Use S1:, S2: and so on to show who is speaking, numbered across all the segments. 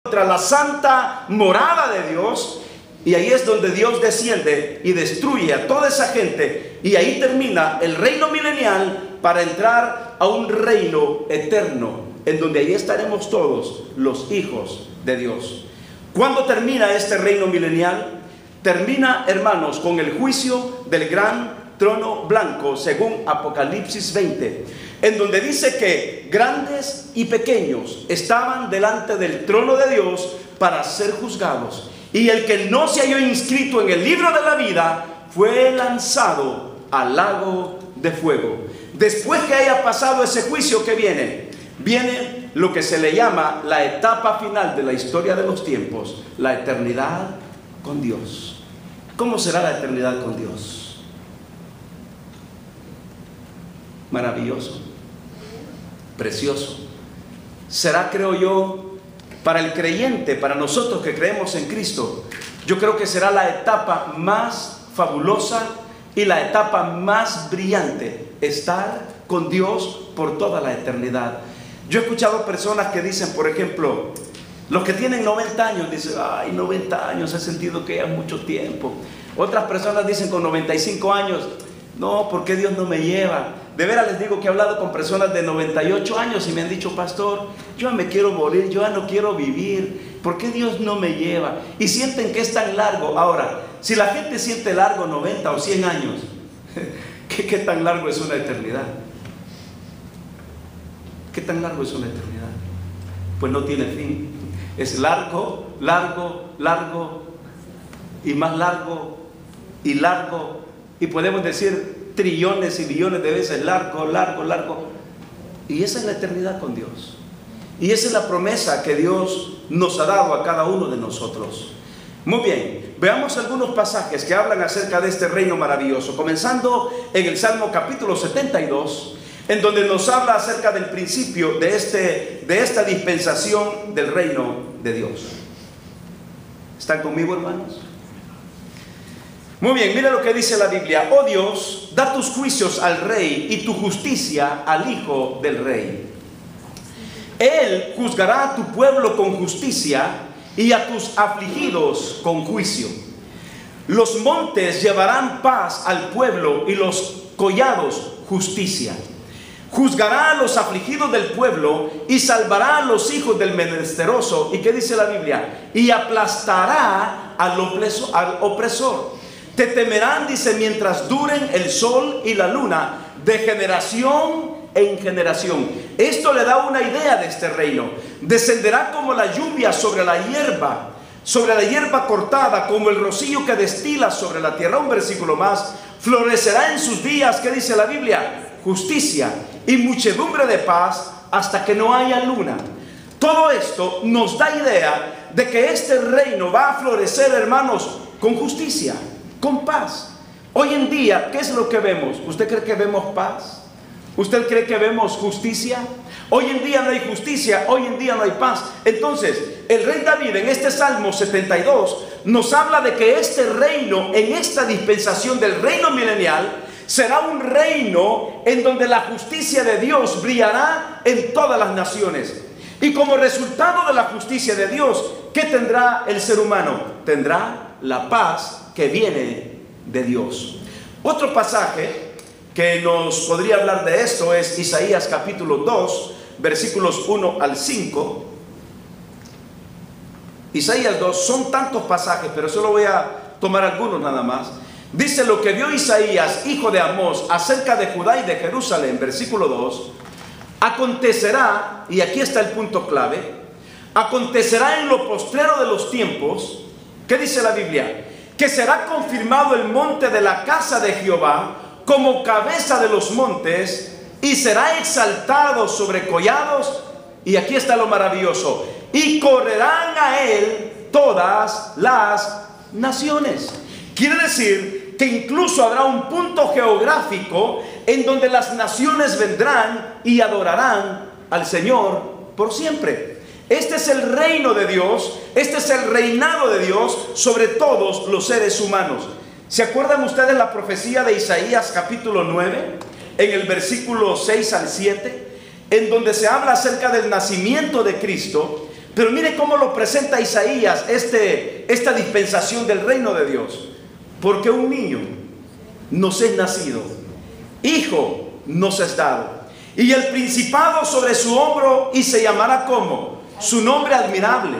S1: contra la santa morada de Dios, y ahí es donde Dios desciende y destruye a toda esa gente, y ahí termina el reino milenial para entrar a un reino eterno, en donde ahí estaremos todos los hijos de Dios. ¿Cuándo termina este reino milenial? Termina, hermanos, con el juicio del gran trono blanco, según Apocalipsis 20, en donde dice que grandes y pequeños estaban delante del trono de Dios para ser juzgados, y el que no se halló inscrito en el libro de la vida fue lanzado al lago de fuego. Después que haya pasado ese juicio, ¿qué viene? Viene lo que se le llama la etapa final de la historia de los tiempos, la eternidad con Dios. ¿Cómo será la eternidad con Dios? Maravilloso, precioso. Será, creo yo, para el creyente, para nosotros que creemos en Cristo, yo creo que será la etapa más fabulosa y la etapa más brillante, estar con Dios por toda la eternidad. Yo he escuchado personas que dicen, por ejemplo, los que tienen 90 años, dicen, ay, 90 años, he sentido que ya es mucho tiempo. Otras personas dicen con 95 años, no, ¿por qué Dios no me lleva? De veras les digo que he hablado con personas de 98 años y me han dicho, pastor, yo ya me quiero morir, yo ya no quiero vivir, ¿por qué Dios no me lleva? Y sienten que es tan largo. Ahora, si la gente siente largo 90 o 100 años, ¿qué tan largo es una eternidad? ¿Qué tan largo es una eternidad? Pues no tiene fin. Es largo, largo, largo, y más largo, y largo, y podemos decir trillones y billones de veces largo, largo, largo. Y esa es la eternidad con Dios. Y esa es la promesa que Dios nos ha dado a cada uno de nosotros. Muy bien, veamos algunos pasajes que hablan acerca de este reino maravilloso, comenzando en el Salmo capítulo 72, en donde nos habla acerca del principio de esta dispensación del reino de Dios. ¿Están conmigo, hermanos? Muy bien, mira lo que dice la Biblia. Oh Dios, da tus juicios al rey y tu justicia al hijo del rey. Él juzgará a tu pueblo con justicia y a tus afligidos con juicio. Los montes llevarán paz al pueblo y los collados justicia. Juzgará a los afligidos del pueblo y salvará a los hijos del menesteroso. ¿Y qué dice la Biblia? Y aplastará al opresor. Te temerán, dice, mientras duren el sol y la luna, de generación en generación. Esto le da una idea de este reino. Descenderá como la lluvia sobre la hierba cortada, como el rocío que destila sobre la tierra. Un versículo más. Florecerá en sus días, ¿qué dice la Biblia? Justicia y muchedumbre de paz hasta que no haya luna. Todo esto nos da idea de que este reino va a florecer, hermanos, con justicia, con paz. Hoy en día, ¿qué es lo que vemos? ¿Usted cree que vemos paz? ¿Usted cree que vemos justicia? Hoy en día no hay justicia, hoy en día no hay paz. Entonces, el rey David en este Salmo 72 nos habla de que este reino, en esta dispensación del reino milenial, será un reino en donde la justicia de Dios brillará en todas las naciones. Y como resultado de la justicia de Dios, ¿qué tendrá el ser humano? Tendrá la paz que viene de Dios. Otro pasaje que nos podría hablar de esto es Isaías capítulo 2, versículos 1 al 5. Isaías 2, son tantos pasajes, pero solo voy a tomar algunos nada más. Dice lo que vio Isaías, hijo de Amós, acerca de Judá y de Jerusalén, versículo 2. Acontecerá, y aquí está el punto clave, acontecerá en lo postrero de los tiempos, ¿qué dice la Biblia? Que será confirmado el monte de la casa de Jehová como cabeza de los montes, y será exaltado sobre collados, y aquí está lo maravilloso, y correrán a él todas las naciones. Quiere decir que incluso habrá un punto geográfico en donde las naciones vendrán y adorarán al Señor por siempre. Este es el reino de Dios, este es el reinado de Dios sobre todos los seres humanos. ¿Se acuerdan ustedes la profecía de Isaías capítulo 9, en el versículo 6 al 7, en donde se habla acerca del nacimiento de Cristo? Pero mire cómo lo presenta Isaías, esta dispensación del reino de Dios. Porque un niño nos es nacido, hijo nos es dado, y el principado sobre su hombro, y se llamará como su nombre admirable,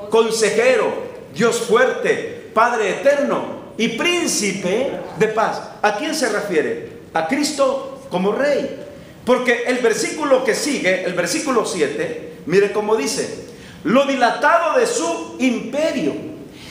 S1: consejero, Dios fuerte, Padre eterno y príncipe de paz. ¿A quién se refiere? A Cristo como rey. Porque el versículo que sigue, el versículo 7, mire cómo dice: lo dilatado de su imperio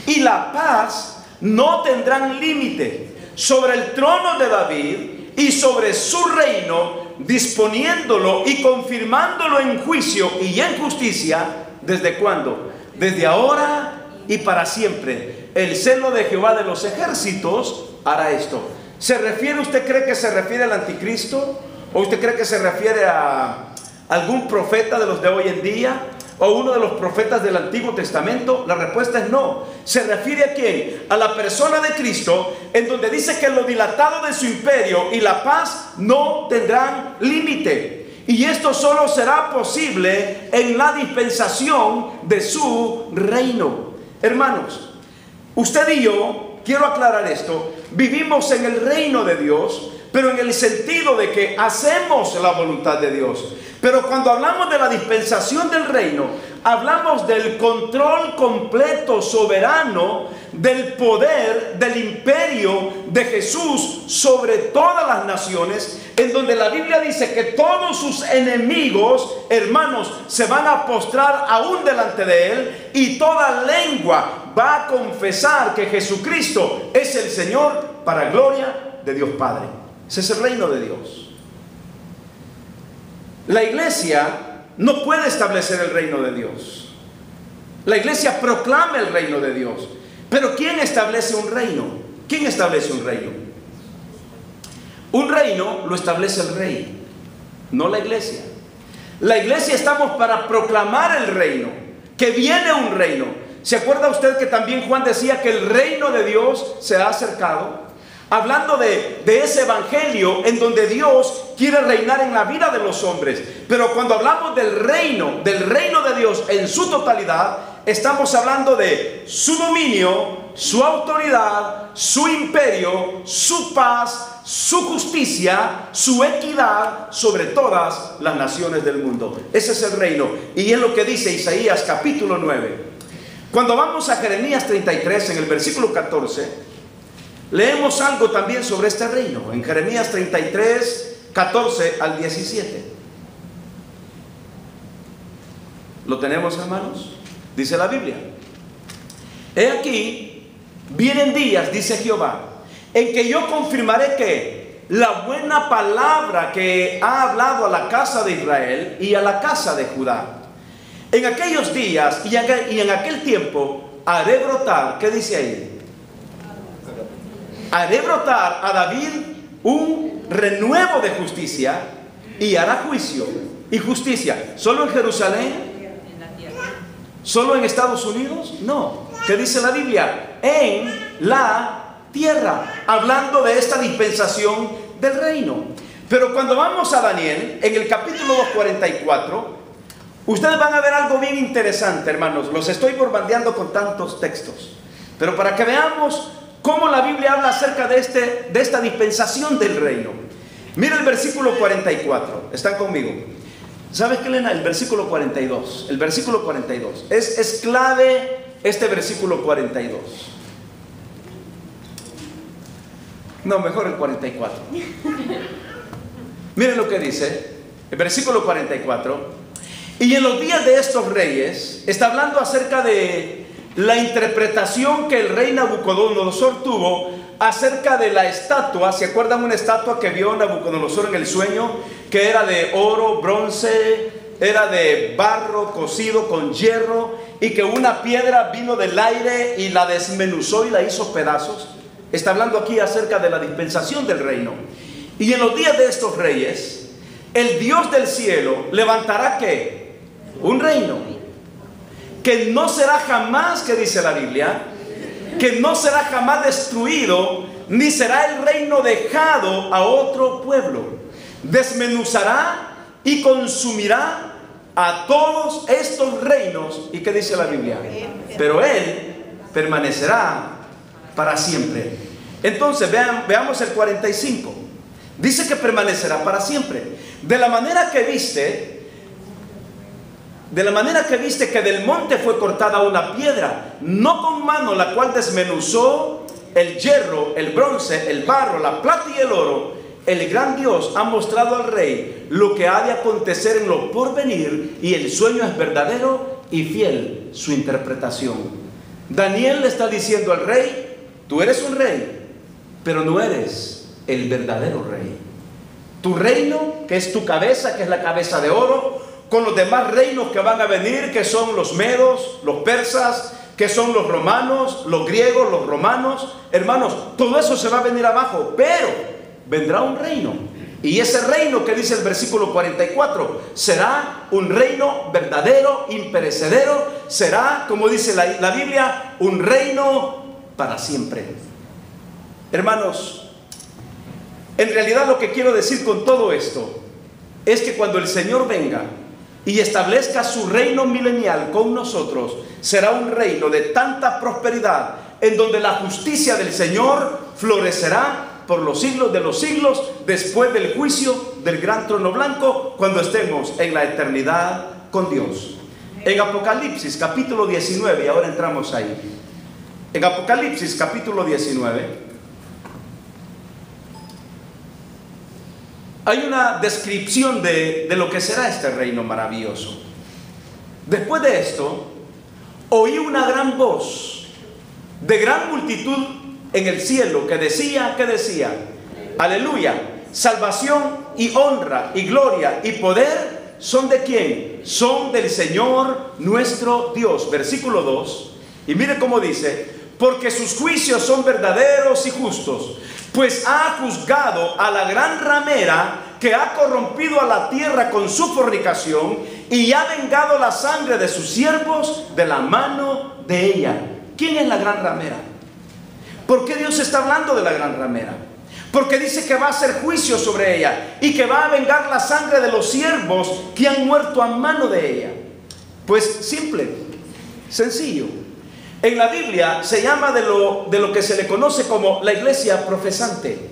S1: y la paz no tendrán límite sobre el trono de David y sobre su reino, disponiéndolo y confirmándolo en juicio y en justicia. ¿Desde cuándo? Desde ahora y para siempre. El celo de Jehová de los ejércitos hará esto. ¿Se refiere, usted cree que se refiere al anticristo? ¿O usted cree que se refiere a algún profeta de los de hoy en día? ¿O uno de los profetas del Antiguo Testamento? La respuesta es no. ¿Se refiere a quién? A la persona de Cristo, en donde dice que lo dilatado de su imperio y la paz no tendrán límite. Y esto solo será posible en la dispensación de su reino. Hermanos, usted y yo, quiero aclarar esto, vivimos en el reino de Dios, pero en el sentido de que hacemos la voluntad de Dios. Pero cuando hablamos de la dispensación del reino, hablamos del control completo, soberano, del poder, del imperio de Jesús sobre todas las naciones, en donde la Biblia dice que todos sus enemigos, hermanos, se van a postrar aún delante de él, y toda lengua va a confesar que Jesucristo es el Señor, para gloria de Dios Padre. Ese es el reino de Dios. La iglesia no puede establecer el reino de Dios. La iglesia proclama el reino de Dios. Pero ¿quién establece un reino? ¿Quién establece un reino? Un reino lo establece el rey, no la iglesia. La iglesia estamos para proclamar el reino, que viene un reino. ¿Se acuerda usted que también Juan decía que el reino de Dios se ha acercado? Hablando de ese evangelio en donde Dios quiere reinar en la vida de los hombres. Pero cuando hablamos del reino de Dios en su totalidad, estamos hablando de su dominio, su autoridad, su imperio, su paz, su justicia, su equidad sobre todas las naciones del mundo. Ese es el reino. Y es lo que dice Isaías capítulo 9. Cuando vamos a Jeremías 33, en el versículo 14... leemos algo también sobre este reino, en Jeremías 33, 14 al 17. ¿Lo tenemos, hermanos? Dice la Biblia: he aquí, vienen días, dice Jehová, en que yo confirmaré que la buena palabra que ha hablado a la casa de Israel y a la casa de Judá. En aquellos días y en aquel tiempo haré brotar, ¿qué dice ahí? Haré brotar a David un renuevo de justicia, y hará juicio y justicia. ¿Solo en Jerusalén? ¿Solo en Estados Unidos? No. ¿Qué dice la Biblia? En la tierra, hablando de esta dispensación del reino. Pero cuando vamos a Daniel, en el capítulo 2:44, ustedes van a ver algo bien interesante, hermanos. Los estoy bombardeando con tantos textos, pero para que veamos cómo la Biblia habla acerca de esta dispensación del reino. Mira el versículo 44. ¿Están conmigo? ¿Sabes qué, Elena? El versículo 42. El versículo 42. Es clave este versículo 42. No, mejor el 44. Miren lo que dice el versículo 44. Y en los días de estos reyes, está hablando acerca de la interpretación que el rey Nabucodonosor tuvo acerca de la estatua. ¿Se acuerdan una estatua que vio Nabucodonosor en el sueño? Que era de oro, bronce, era de barro cocido con hierro, y que una piedra vino del aire y la desmenuzó y la hizo pedazos. Está hablando aquí acerca de la dispensación del reino. Y en los días de estos reyes, el Dios del cielo levantará ¿qué? Un reino que no será jamás, que dice la Biblia, que no será jamás destruido, ni será el reino dejado a otro pueblo. Desmenuzará y consumirá a todos estos reinos. ¿Y qué dice la Biblia? Pero Él permanecerá para siempre. Entonces veamos el 45. Dice que permanecerá para siempre. De la manera que viste que del monte fue cortada una piedra, no con mano, la cual desmenuzó el hierro, el bronce, el barro, la plata y el oro. El gran Dios ha mostrado al rey lo que ha de acontecer en lo porvenir, y el sueño es verdadero y fiel su interpretación. Daniel le está diciendo al rey: tú eres un rey, pero no eres el verdadero rey. Tu reino, que es tu cabeza, que es la cabeza de oro, con los demás reinos que van a venir, que son los medos, los persas, que son los romanos, los griegos, los romanos, hermanos, todo eso se va a venir abajo, pero vendrá un reino, y ese reino que dice el versículo 44, será un reino verdadero, imperecedero, será, como dice la Biblia, un reino para siempre. Hermanos, en realidad lo que quiero decir con todo esto es que cuando el Señor venga y establezca su reino milenial con nosotros, será un reino de tanta prosperidad, en donde la justicia del Señor florecerá por los siglos de los siglos, después del juicio del gran trono blanco, cuando estemos en la eternidad con Dios. En Apocalipsis capítulo 19, y ahora entramos ahí. En Apocalipsis capítulo 19 hay una descripción de lo que será este reino maravilloso. Después de esto, oí una gran voz de gran multitud en el cielo que decía, aleluya, salvación y honra y gloria y poder son de ¿quién? Son del Señor nuestro Dios. Versículo 2, y mire cómo dice: porque sus juicios son verdaderos y justos, pues ha juzgado a la gran ramera que ha corrompido a la tierra con su fornicación, y ha vengado la sangre de sus siervos de la mano de ella. ¿Quién es la gran ramera? ¿Por qué Dios está hablando de la gran ramera? Porque dice que va a hacer juicio sobre ella y que va a vengar la sangre de los siervos que han muerto a mano de ella. Pues simple, sencillo. En la Biblia se llama de lo que se le conoce como la iglesia profesante.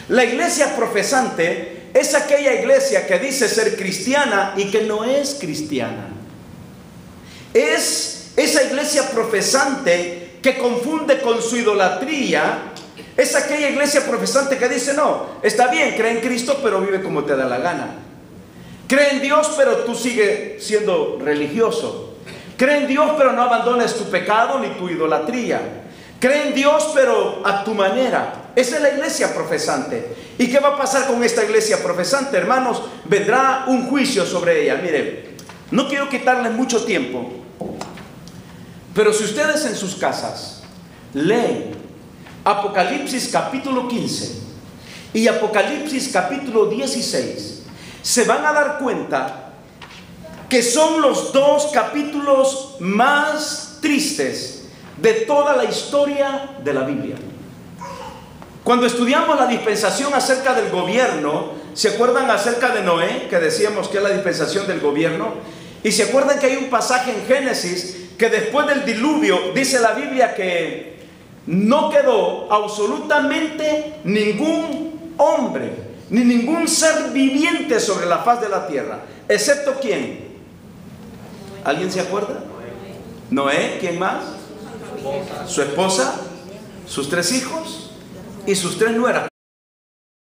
S1: La iglesia profesante es aquella iglesia que dice ser cristiana y que no es cristiana. Es esa iglesia profesante que confunde con su idolatría. Es aquella iglesia profesante que dice: no, está bien, cree en Cristo, pero vive como te da la gana. Cree en Dios, pero tú sigues siendo religioso. Cree en Dios, pero no abandones tu pecado ni tu idolatría. Cree en Dios, pero a tu manera. Esa es la iglesia profesante. ¿Y qué va a pasar con esta iglesia profesante, hermanos? Vendrá un juicio sobre ella. Mire, no quiero quitarles mucho tiempo, pero si ustedes en sus casas leen Apocalipsis capítulo 15 y Apocalipsis capítulo 16, se van a dar cuenta que son los dos capítulos más tristes de toda la historia de la Biblia. Cuando estudiamos la dispensación acerca del gobierno, ¿se acuerdan acerca de Noé? Que decíamos que es la dispensación del gobierno. Y se acuerdan que hay un pasaje en Génesis que después del diluvio dice la Biblia que no quedó absolutamente ningún hombre ni ningún ser viviente sobre la faz de la tierra, excepto ¿quién? ¿Alguien se acuerda? Noé, ¿quién más? Su esposa, sus 3 hijos y sus 3 nueras.